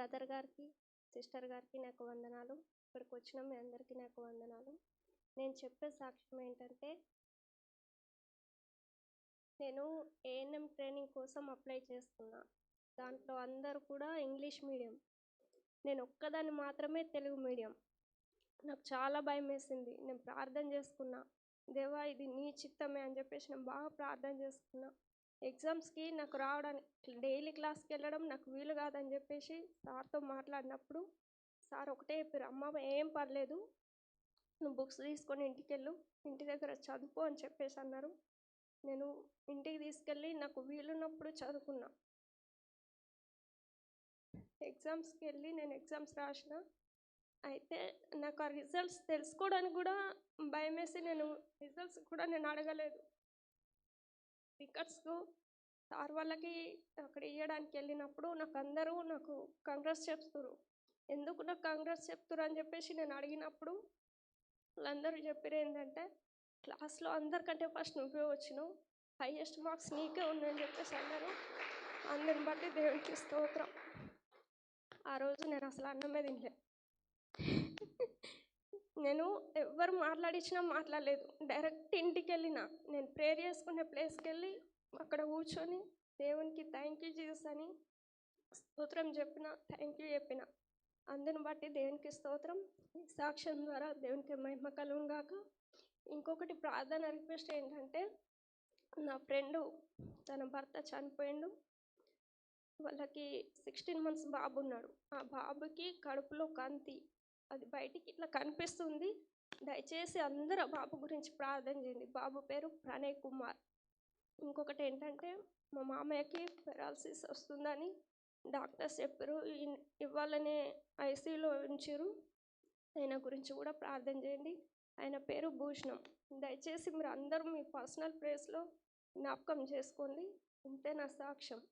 Brother గారికి, sister గారికి నాకు వందనాలు. ఇక్కడికి వచ్చిన మీ అందరికీ నాకు వందనాలు. నేను చెప్పే సాక్ష్యం ఏంటంటే, నేను ఏఎన్ఎం ట్రైనింగ్ కోసం అప్లై చేసుకున్నా. దాంట్లో అందరూ కూడా ఇంగ్లీష్ మీడియం. నేను ఒక్కదాన్ని మాత్రమే తెలుగు మీడియం. నాకు చాలా భయమేసింది. నేను ప్రార్థన చేసుకున్నా. దేవా ఇది నీ చిత్తమే అని చెప్పేసి నేను బాగా ప్రార్థన చేసుకున్నా. ఎగ్జామ్స్కి నాకు రావడానికి డైలీ క్లాస్కి వెళ్ళడం నాకు వీలు కాదని చెప్పేసి సార్తో మాట్లాడినప్పుడు సార్ ఒకటే చెప్పారు, అమ్మ ఏం పర్లేదు, నువ్వు బుక్స్ తీసుకొని ఇంటికి వెళ్ళు, ఇంటి దగ్గర చదువుకో అని చెప్పేసి అన్నారు. నేను ఇంటికి తీసుకెళ్ళి నాకు వీలున్నప్పుడు చదువుకున్నా. ఎగ్జామ్స్కి వెళ్ళి నేను ఎగ్జామ్స్ రాసిన. అయితే నాకు ఆ రిజల్ట్స్ తెలుసుకోవడానికి కూడా భయం వేసి నేను రిజల్ట్స్ కూడా నేను అడగలేదు. టికెట్స్కు సార్ వాళ్ళకి అక్కడ ఇవ్వడానికి వెళ్ళినప్పుడు అందరూ నాకు కాంగ్రెస్ చెప్తున్నారు. ఎందుకు నాకు కాంగ్రెస్ చెప్తున్నారు అని చెప్పేసి నేను అడిగినప్పుడు వాళ్ళందరూ చెప్పారు ఏంటంటే, క్లాస్లో అందరికంటే ఫస్ట్ నువ్వే వచ్చినావు, హైయెస్ట్ మార్క్స్ నీకే ఉన్నాయని చెప్పేసి అన్నారు. అందరిని బట్టి దేవునికి స్తోత్రం. ఆ రోజు నేను అసలు అన్నమే తినలే. నేను ఎవ్వరు మాట్లాడించినా మాట్లాడలేదు. డైరెక్ట్ ఇంటికి వెళ్ళిన. నేను ప్రేయర్ చేసుకునే ప్లేస్కి వెళ్ళి అక్కడ కూర్చొని దేవునికి థ్యాంక్ యూ జీసస్ అని స్తోత్రం చెప్పిన, థ్యాంక్ యూ చెప్పిన. అందుని బట్టి దేవునికి స్తోత్రం. ఈ సాక్ష్యం ద్వారా దేవునికి మహిమ కలుగును గాక. ఇంకొకటి ప్రార్థన రిక్వెస్ట్ ఏంటంటే, నా ఫ్రెండు తన భర్త చనిపోయిండు. వాళ్ళకి 16 months బాబు ఉన్నాడు. ఆ బాబుకి కడుపులో కంతి అది బయటికి ఇట్లా కనిపిస్తుంది. దయచేసి అందరూ ఆ బాబు గురించి ప్రార్థన చేయండి. బాబు పేరు ప్రణయ్ కుమార్. ఇంకొకటి ఏంటంటే, మా మామయ్యకి పెరాలసిస్ వస్తుందని డాక్టర్స్ చెప్పారు. ఇవ్వాలనే ఐసీయూలో ఉంచారు. ఆయన గురించి కూడా ప్రార్థన చేయండి. ఆయన పేరు భూషణం. దయచేసి మీరు అందరూ మీ పర్సనల్ ప్లేస్లో జ్ఞాపకం చేసుకోండి. ఇంతే నా సాక్ష్యం.